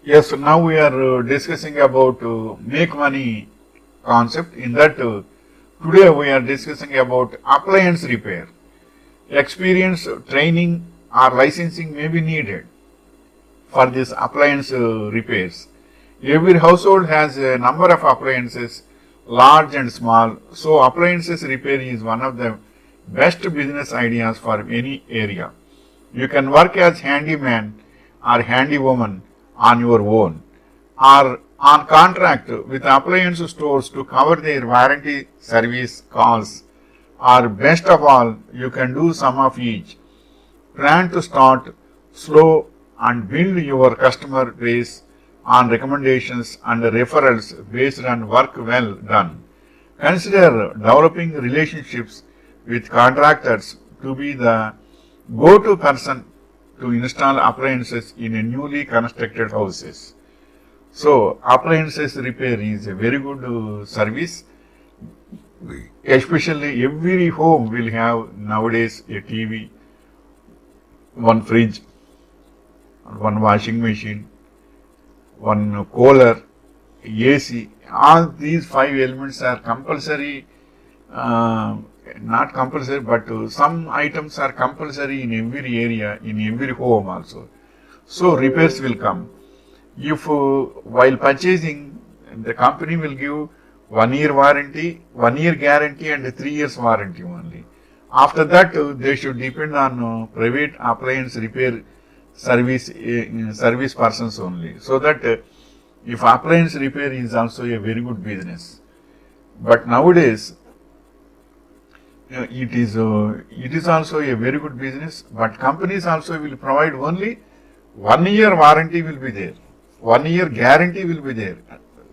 Yes, now we are discussing about make money concept. In that, today we are discussing about appliance repair. Experience, training, or licensing may be needed for this appliance repairs. Every household has a number of appliances, large and small. So, appliances repair is one of the best business ideas for any area. You can work as handyman or handywoman on your own or on contract with appliance stores to cover their warranty service costs, or best of all, you can do some of each. Plan to start slow and build your customer base on recommendations and referrals based on work well done. Consider developing relationships with contractors to be the go-to person to install appliances in a newly constructed houses. So, appliances repair is a very good service. Especially every home will have nowadays a TV, one fridge, one washing machine, one cooler, AC. All these five elements are compulsory, not compulsory, but some items are compulsory in every area, in every home also. So repairs will come. If while purchasing, the company will give 1 year warranty, 1 year guarantee and 3 years warranty only. After that, they should depend on private appliance repair service persons only. So that if appliance repair is also a very good business. But nowadays, it is also a very good business, but companies also will provide only 1 year warranty will be there, 1 year guarantee will be there.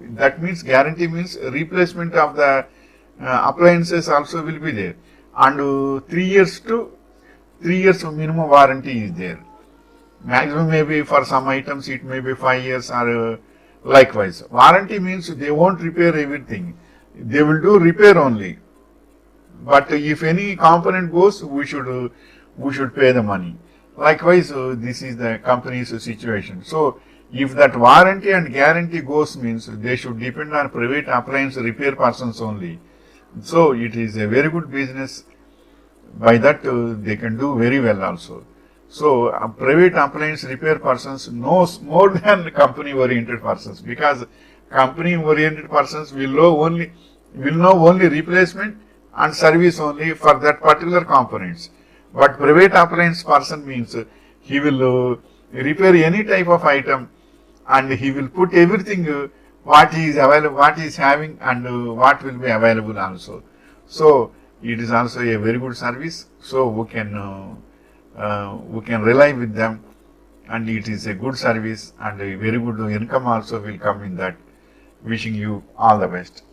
That means guarantee means replacement of the appliances also will be there, and 3 years minimum warranty is there. Maximum maybe for some items it may be 5 years or likewise. Warranty means they won't repair everything, they will do repair only. But if any component goes, we should pay the money. Likewise, this is the company's situation. So, if that warranty and guarantee goes means they should depend on private appliance repair persons only. So, it is a very good business. By that, they can do very well also. So, private appliance repair persons knows more than company oriented persons, because company oriented persons will know only replacement and service only for that particular components. But private appliance person means he will repair any type of item, and he will put everything what is available, what is having, and what will be available also. So it is also a very good service. So we can rely with them, and it is a good service and a very good income also will come in that. Wishing you all the best.